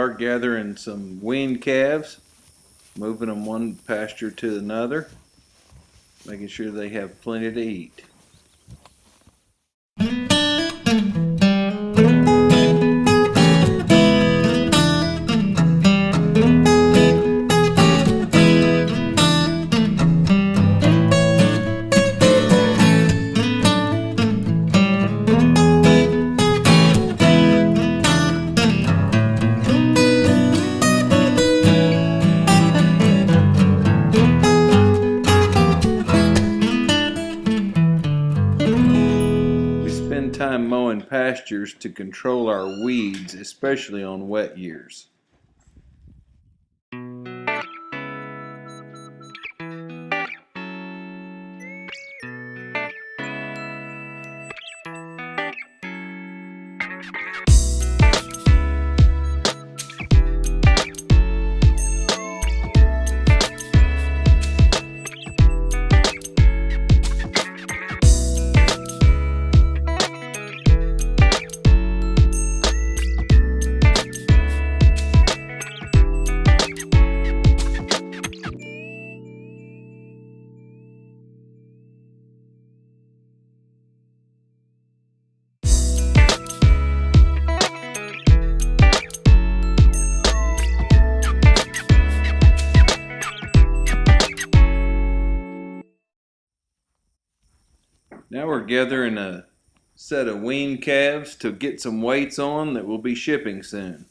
are gathering some weaned calves, moving them one pasture to another, making sure they have plenty to eat. Time mowing pastures to control our weeds, especially on wet years. Now we're gathering a set of weaned calves to get some weights on that we'll be shipping soon.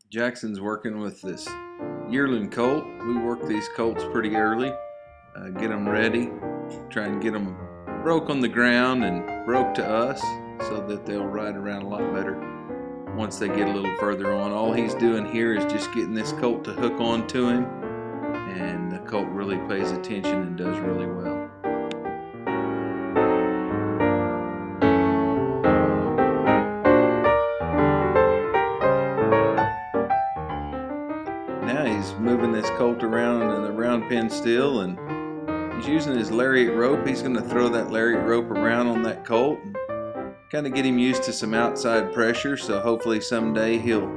Jackson's working with this yearling colt. We work these colts pretty early, get them ready, try and get them broke on the ground and broke to us so that they'll ride around a lot better once they get a little further on. All he's doing here is just getting this colt to hook on to him, and the colt really pays attention and does really well. Now he's moving this colt colt around in the round pen still, and he's using his lariat rope. He's going to throw that lariat rope around on that colt and kind of get him used to some outside pressure, so hopefully someday he'll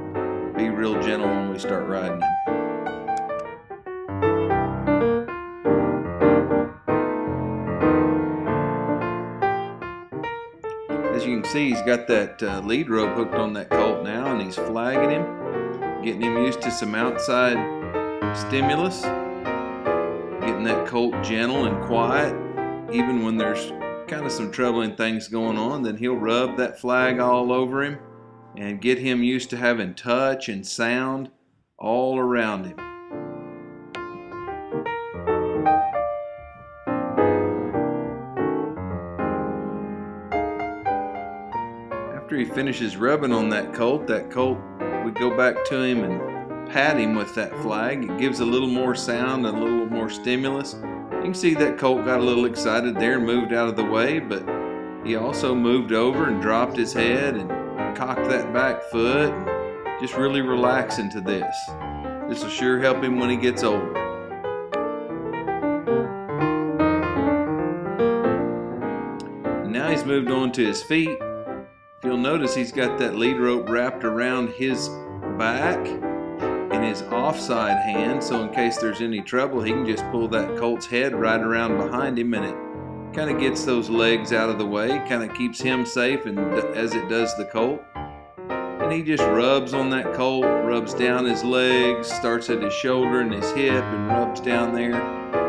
be real gentle when we start riding him. As you can see, he's got that lead rope hooked on that colt now, and he's flagging him, getting him used to some outside stimulus, getting that colt gentle and quiet. Even when there's kind of some troubling things going on, then he'll rub that flag all over him and get him used to having touch and sound all around him. After he finishes rubbing on that colt, we go back to him and pat him with that flag. It gives a little more sound and a little more stimulus. You can see that colt got a little excited there and moved out of the way, but he also moved over and dropped his head and cocked that back foot, and just really relax into this. This will sure help him when he gets older. And now he's moved on to his feet. If you'll notice, he's got that lead rope wrapped around his back in his offside hand, so in case there's any trouble, he can just pull that colt's head right around behind him, and it kind of gets those legs out of the way, kind of keeps him safe, and as it does the colt. And he just rubs on that colt, rubs down his legs, starts at his shoulder and his hip and rubs down there,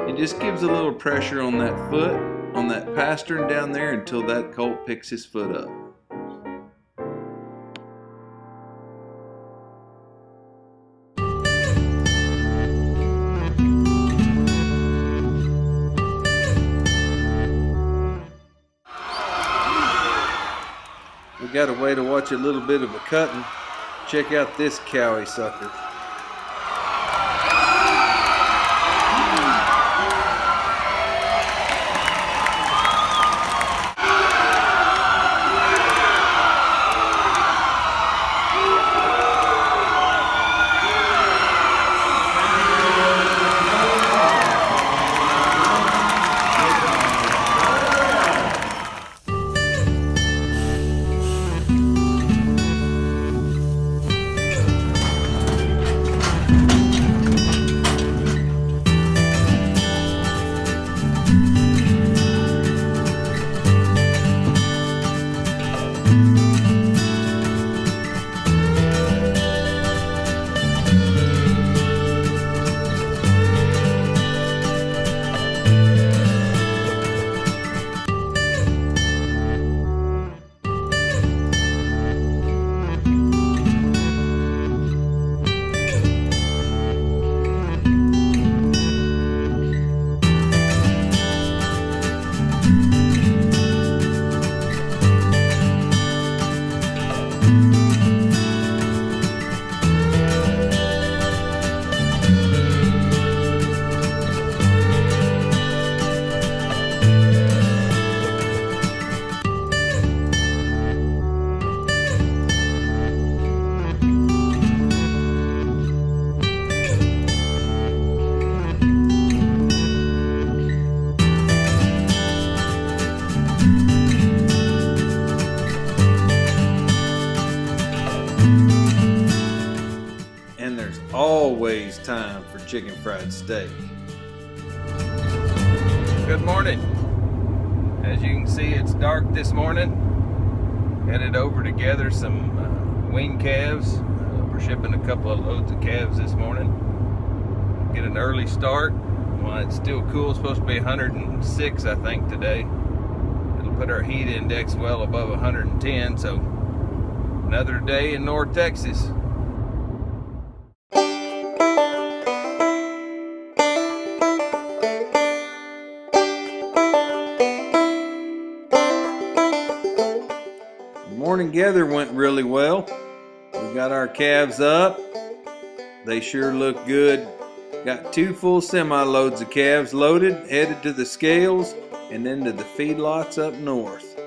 and just gives a little pressure on that foot, on that pastern down there, until that colt picks his foot up. We got a way to watch a little bit of a cutting. Check out this cowie sucker. Always time for chicken fried steak. Good morning. As you can see, it's dark this morning. Headed over to gather some wean calves. We're shipping a couple of loads of calves this morning. Get an early start while it's still cool. It's supposed to be 106, I think, today. It'll put our heat index well above 110, so another day in North Texas. Morning gather went really well. We got our calves up. They sure look good. Got 2 full semi-loads of calves loaded, headed to the scales and then to the feedlots up north.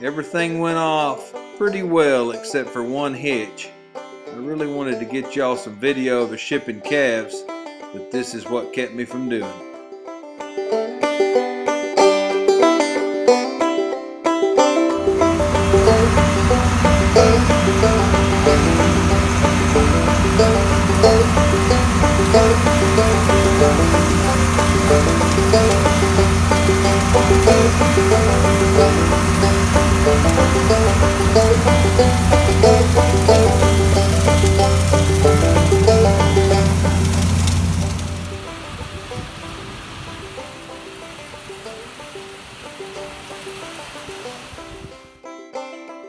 Everything went off pretty well except for one hitch. I really wanted to get y'all some video of us shipping calves. but this is what kept me from doing it.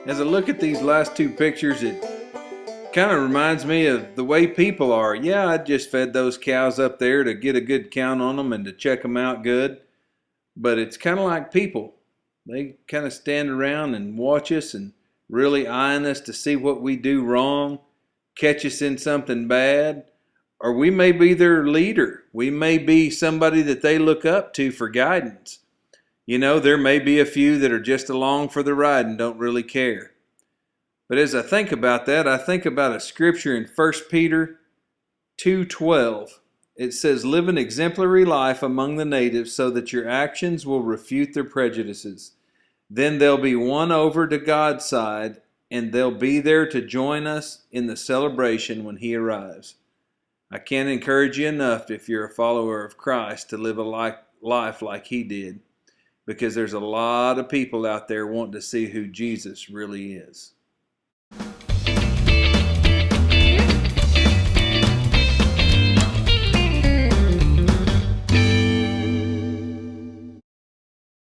As I look at these last two pictures, it kind of reminds me of the way people are. Yeah, I just fed those cows up there to get a good count on them and to check them out good. But it's kind of like people. They kind of stand around and watch us and really eyeing us to see what we do wrong, catch us in something bad, or we may be their leader. We may be somebody that they look up to for guidance. You know, there may be a few that are just along for the ride and don't really care. But as I think about that, I think about a scripture in 1 Peter 2:12. It says, live an exemplary life among the natives so that your actions will refute their prejudices. Then they'll be won over to God's side and they'll be there to join us in the celebration when He arrives. I can't encourage you enough, if you're a follower of Christ, to live a life like He did, because there's a lot of people out there wanting to see who Jesus really is.